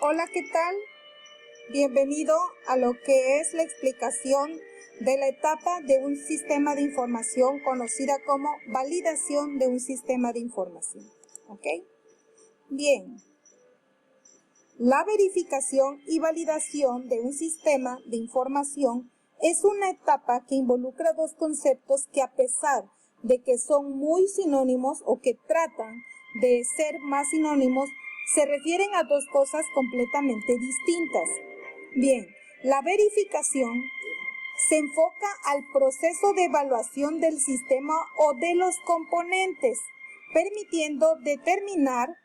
Hola, ¿qué tal? Bienvenido a lo que es la explicación de la etapa de un sistema de información conocida como validación de un sistema de información. ¿Ok? Bien. La verificación y validación de un sistema de información es una etapa que involucra dos conceptos que, a pesar de que son muy sinónimos o que tratan de ser más sinónimos, se refieren a dos cosas completamente distintas. Bien, la verificación se enfoca al proceso de evaluación del sistema o de los componentes, permitiendo determinar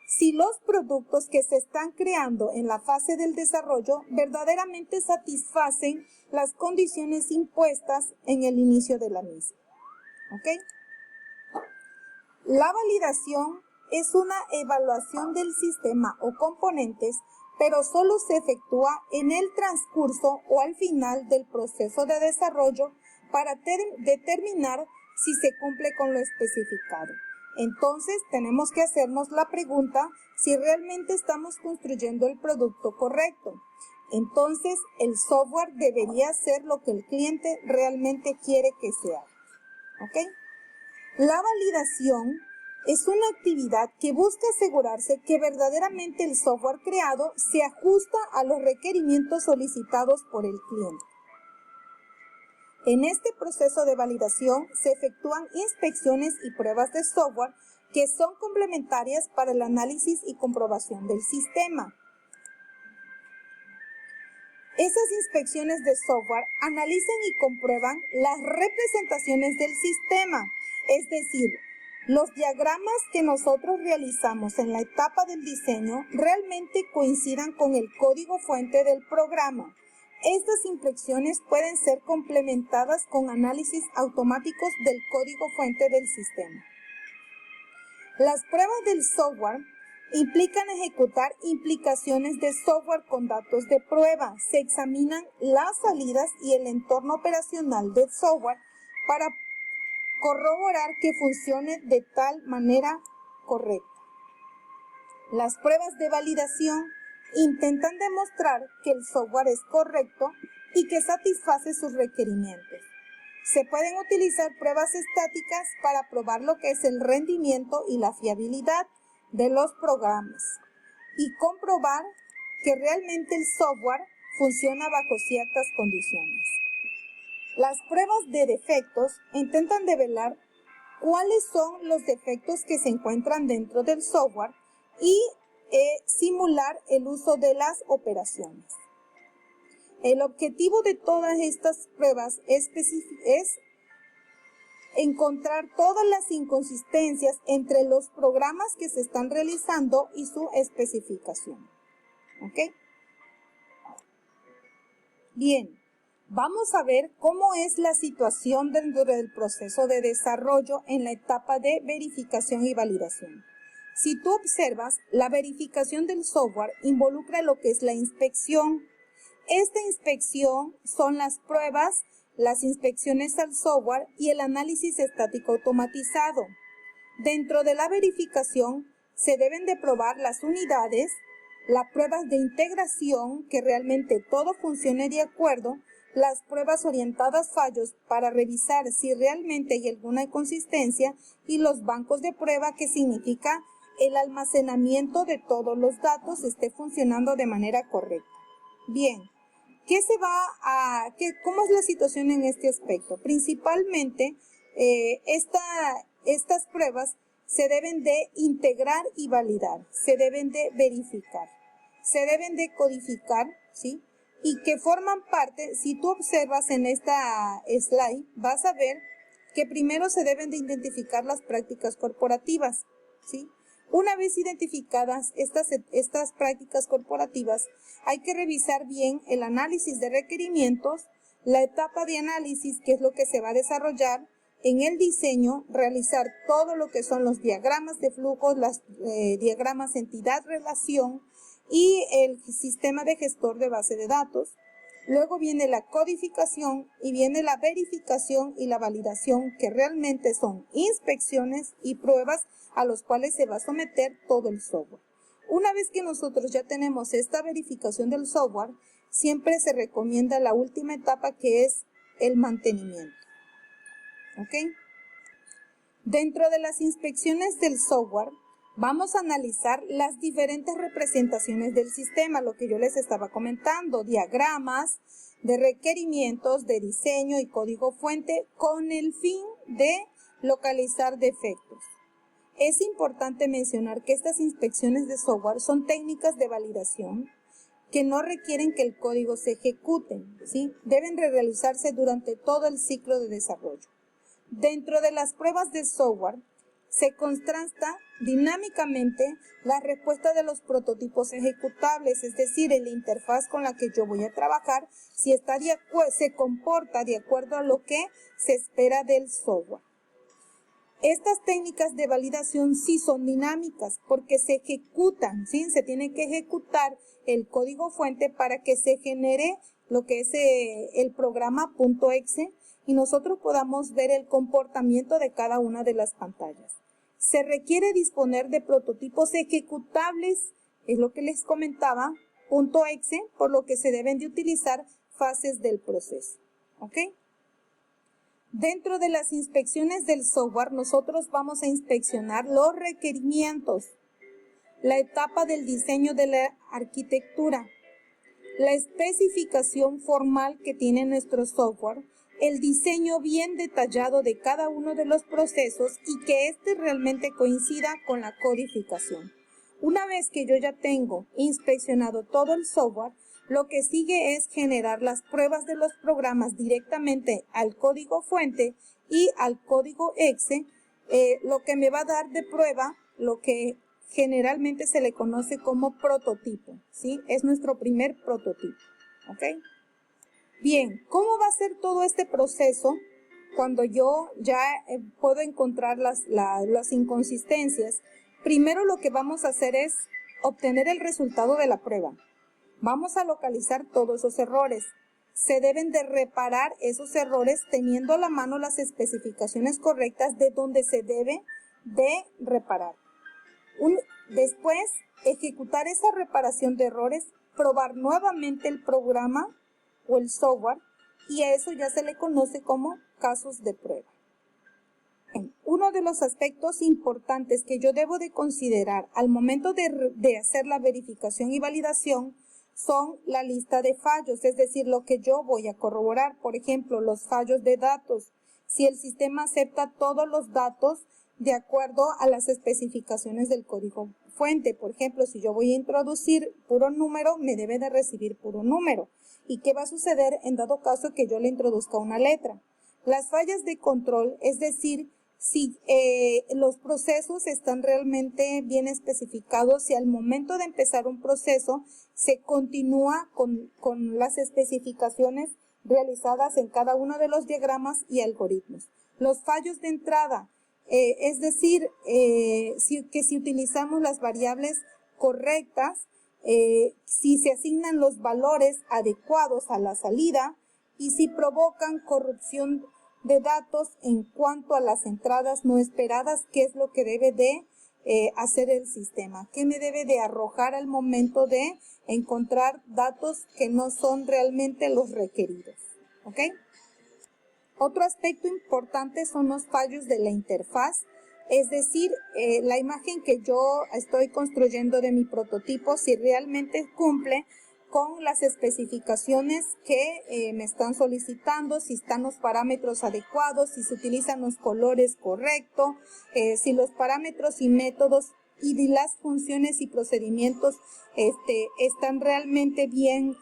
si los productos que se están creando en la fase del desarrollo verdaderamente satisfacen las condiciones impuestas en el inicio de la misma. ¿Ok? La validación es una evaluación del sistema o componentes, pero solo se efectúa en el transcurso o al final del proceso de desarrollo para determinar si se cumple con lo especificado. Entonces, tenemos que hacernos la pregunta si realmente estamos construyendo el producto correcto. Entonces, el software debería ser lo que el cliente realmente quiere que sea. ¿Ok? La validación es una actividad que busca asegurarse que verdaderamente el software creado se ajusta a los requerimientos solicitados por el cliente. En este proceso de validación se efectúan inspecciones y pruebas de software que son complementarias para el análisis y comprobación del sistema. Esas inspecciones de software analizan y comprueban las representaciones del sistema, es decir, los diagramas que nosotros realizamos en la etapa del diseño realmente coincidan con el código fuente del programa. Estas inspecciones pueden ser complementadas con análisis automáticos del código fuente del sistema. Las pruebas del software implican ejecutar implicaciones de software con datos de prueba. Se examinan las salidas y el entorno operacional del software para corroborar que funcione de tal manera correcta. Las pruebas de validación intentan demostrar que el software es correcto y que satisface sus requerimientos. Se pueden utilizar pruebas estáticas para probar lo que es el rendimiento y la fiabilidad de los programas y comprobar que realmente el software funciona bajo ciertas condiciones. Las pruebas de defectos intentan develar cuáles son los defectos que se encuentran dentro del software y simular el uso de las operaciones. El objetivo de todas estas pruebas es encontrar todas las inconsistencias entre los programas que se están realizando y su especificación. ¿Ok? Bien, vamos a ver cómo es la situación dentro del proceso de desarrollo en la etapa de verificación y validación. Si tú observas, la verificación del software involucra lo que es la inspección. Esta inspección son las pruebas, las inspecciones al software y el análisis estático automatizado. Dentro de la verificación se deben de probar las unidades, las pruebas de integración, que realmente todo funcione de acuerdo, las pruebas orientadas a fallos para revisar si realmente hay alguna inconsistencia y los bancos de prueba, que significa el almacenamiento de todos los datos esté funcionando de manera correcta. Bien, ¿cómo es la situación en este aspecto? Principalmente, estas pruebas se deben de integrar y validar, se deben de verificar, se deben de codificar, ¿sí? Y que forman parte, si tú observas en esta slide, vas a ver que primero se deben de identificar las prácticas corporativas, ¿sí? Una vez identificadas estas prácticas corporativas, hay que revisar bien el análisis de requerimientos, la etapa de análisis, que es lo que se va a desarrollar en el diseño, realizar todo lo que son los diagramas de flujos, los diagramas entidad-relación y el sistema de gestor de base de datos. Luego viene la codificación y viene la verificación y la validación, que realmente son inspecciones y pruebas a los cuales se va a someter todo el software. Una vez que nosotros ya tenemos esta verificación del software, siempre se recomienda la última etapa, que es el mantenimiento. ¿Ok? Dentro de las inspecciones del software, vamos a analizar las diferentes representaciones del sistema, lo que yo les estaba comentando, diagramas de requerimientos, de diseño y código fuente, con el fin de localizar defectos. Es importante mencionar que estas inspecciones de software son técnicas de validación que no requieren que el código se ejecute, ¿sí? Deben de realizarse durante todo el ciclo de desarrollo. Dentro de las pruebas de software, se contrasta dinámicamente la respuesta de los prototipos ejecutables, es decir, en la interfaz con la que yo voy a trabajar, si se comporta de acuerdo a lo que se espera del software. Estas técnicas de validación sí son dinámicas porque se ejecutan, ¿sí? Se tiene que ejecutar el código fuente para que se genere lo que es el programa .exe y nosotros podamos ver el comportamiento de cada una de las pantallas. Se requiere disponer de prototipos ejecutables, es lo que les comentaba, .exe, por lo que se deben de utilizar fases del proceso. ¿Ok? Dentro de las inspecciones del software, nosotros vamos a inspeccionar los requerimientos, la etapa del diseño de la arquitectura, la especificación formal que tiene nuestro software, el diseño bien detallado de cada uno de los procesos y que éste realmente coincida con la codificación. Una vez que yo ya tengo inspeccionado todo el software, lo que sigue es generar las pruebas de los programas directamente al código fuente y al código exe, lo que me va a dar de prueba lo que generalmente se le conoce como prototipo, ¿sí? Es nuestro primer prototipo, ¿ok? Bien, ¿cómo va a ser todo este proceso cuando yo ya puedo encontrar las inconsistencias? Primero lo que vamos a hacer es obtener el resultado de la prueba. Vamos a localizar todos esos errores. Se deben de reparar esos errores teniendo a la mano las especificaciones correctas de donde se debe de reparar. Después, ejecutar esa reparación de errores, probar nuevamente el programa o el software, y a eso ya se le conoce como casos de prueba. Uno de los aspectos importantes que yo debo de considerar al momento de hacer la verificación y validación son la lista de fallos, es decir, lo que yo voy a corroborar. Por ejemplo, los fallos de datos. Si el sistema acepta todos los datos de acuerdo a las especificaciones del código fuente. Por ejemplo, si yo voy a introducir puro número, me debe de recibir puro número. ¿Y qué va a suceder en dado caso que yo le introduzca una letra? Las fallas de control, es decir, si los procesos están realmente bien especificados, si al momento de empezar un proceso se continúa con las especificaciones realizadas en cada uno de los diagramas y algoritmos. Los fallos de entrada, es decir, si utilizamos las variables correctas, si se asignan los valores adecuados a la salida y si provocan corrupción de datos en cuanto a las entradas no esperadas, qué es lo que debe de hacer el sistema, qué me debe de arrojar al momento de encontrar datos que no son realmente los requeridos. ¿Ok? Otro aspecto importante son los fallos de la interfaz, es decir, la imagen que yo estoy construyendo de mi prototipo, si realmente cumple con las especificaciones que me están solicitando, si están los parámetros adecuados, si se utilizan los colores correctos, si los parámetros y métodos y las funciones y procedimientos están realmente bien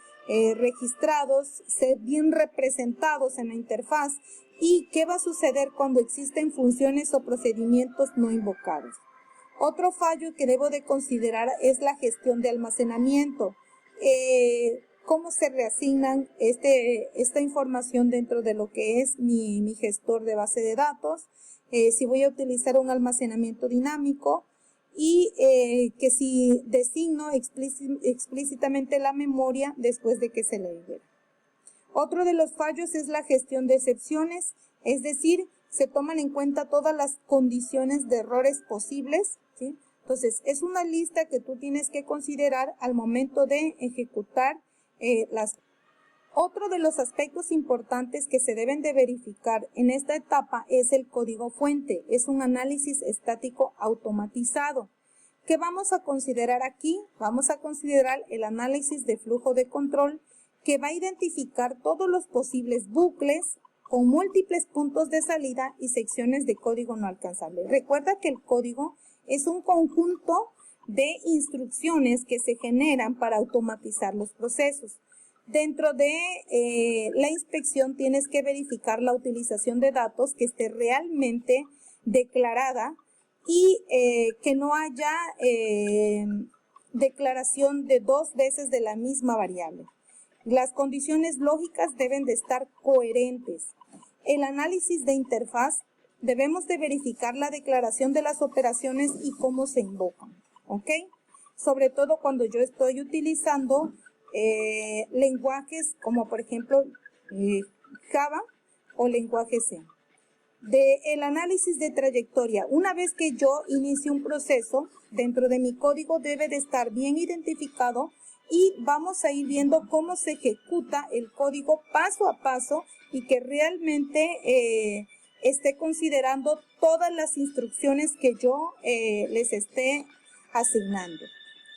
registrados, bien representados en la interfaz, y qué va a suceder cuando existen funciones o procedimientos no invocados. Otro fallo que debo de considerar es la gestión de almacenamiento. Cómo se reasignan esta información dentro de lo que es mi gestor de base de datos, si voy a utilizar un almacenamiento dinámico y que si designo explícitamente la memoria después de que se le libera. Otro de los fallos es la gestión de excepciones, es decir, se toman en cuenta todas las condiciones de errores posibles, ¿sí? Entonces, es una lista que tú tienes que considerar al momento de ejecutar las. Otro de los aspectos importantes que se deben de verificar en esta etapa es el código fuente. Es un análisis estático automatizado. ¿Qué vamos a considerar aquí? Vamos a considerar el análisis de flujo de control, que va a identificar todos los posibles bucles con múltiples puntos de salida y secciones de código no alcanzable. Recuerda que el código es un conjunto de instrucciones que se generan para automatizar los procesos. Dentro de la inspección tienes que verificar la utilización de datos que esté realmente declarada y que no haya declaración de 2 veces de la misma variable. Las condiciones lógicas deben de estar coherentes. El análisis de interfaz, debemos de verificar la declaración de las operaciones y cómo se invocan, ¿ok? Sobre todo cuando yo estoy utilizando lenguajes como por ejemplo Java o lenguaje C. El análisis de trayectoria, una vez que yo inicie un proceso, dentro de mi código debe de estar bien identificado y vamos a ir viendo cómo se ejecuta el código paso a paso y que realmente esté considerando todas las instrucciones que yo les esté asignando.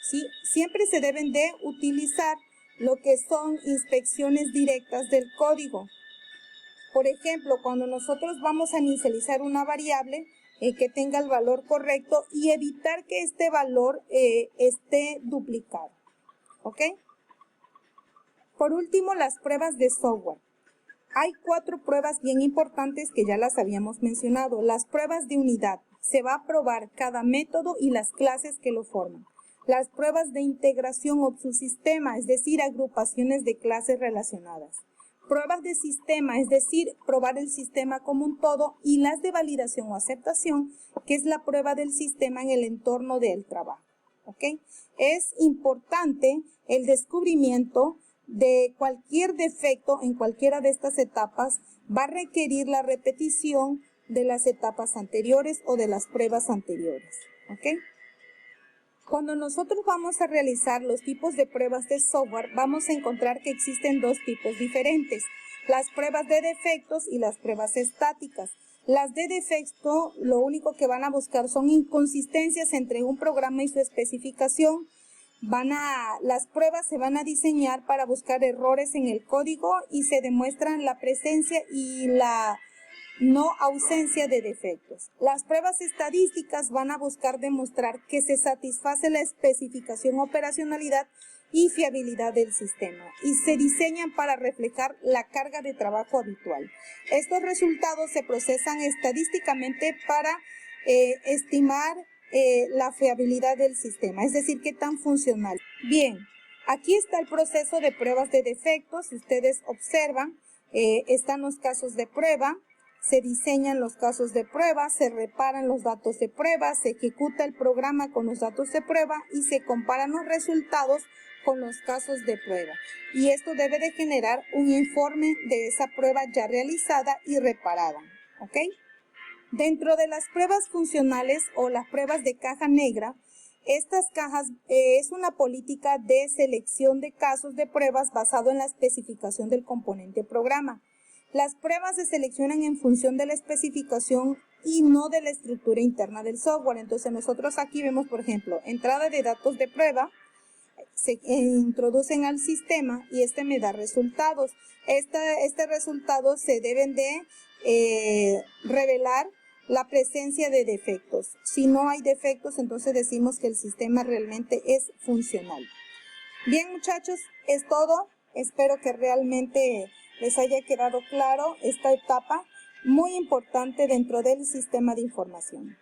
¿Sí? Siempre se deben de utilizar lo que son inspecciones directas del código. Por ejemplo, cuando nosotros vamos a inicializar una variable que tenga el valor correcto y evitar que este valor esté duplicado. ¿Ok? Por último, las pruebas de software. Hay 4 pruebas bien importantes que ya las habíamos mencionado. Las pruebas de unidad. Se va a probar cada método y las clases que lo forman. Las pruebas de integración o subsistema, es decir, agrupaciones de clases relacionadas. Pruebas de sistema, es decir, probar el sistema como un todo, y las de validación o aceptación, que es la prueba del sistema en el entorno del trabajo. ¿Ok? Es importante el descubrimiento de cualquier defecto en cualquiera de estas etapas, va a requerir la repetición de las etapas anteriores o de las pruebas anteriores. ¿Ok? Cuando nosotros vamos a realizar los tipos de pruebas de software, vamos a encontrar que existen 2 tipos diferentes, las pruebas de defectos y las pruebas estáticas. Las de defecto, lo único que van a buscar son inconsistencias entre un programa y su especificación. Las pruebas se van a diseñar para buscar errores en el código y se demuestran la presencia y la no ausencia de defectos. Las pruebas estadísticas van a buscar demostrar que se satisface la especificación, operacionalidad y fiabilidad del sistema y se diseñan para reflejar la carga de trabajo habitual. Estos resultados se procesan estadísticamente para estimar la fiabilidad del sistema, es decir, qué tan funcional. Bien, aquí está el proceso de pruebas de defectos. Si ustedes observan, están los casos de prueba. Se diseñan los casos de prueba, se reparan los datos de prueba, se ejecuta el programa con los datos de prueba y se comparan los resultados con los casos de prueba. Y esto debe de generar un informe de esa prueba ya realizada y reparada. ¿Ok? Dentro de las pruebas funcionales o las pruebas de caja negra, estas cajas es una política de selección de casos de pruebas basado en la especificación del componente programa. Las pruebas se seleccionan en función de la especificación y no de la estructura interna del software. Entonces nosotros aquí vemos, por ejemplo, entrada de datos de prueba, se introducen al sistema y este me da resultados. Este resultado se deben de revelar la presencia de defectos. Si no hay defectos, entonces decimos que el sistema realmente es funcional. Bien, muchachos, es todo. Espero que realmente les haya quedado claro esta etapa muy importante dentro del sistema de información.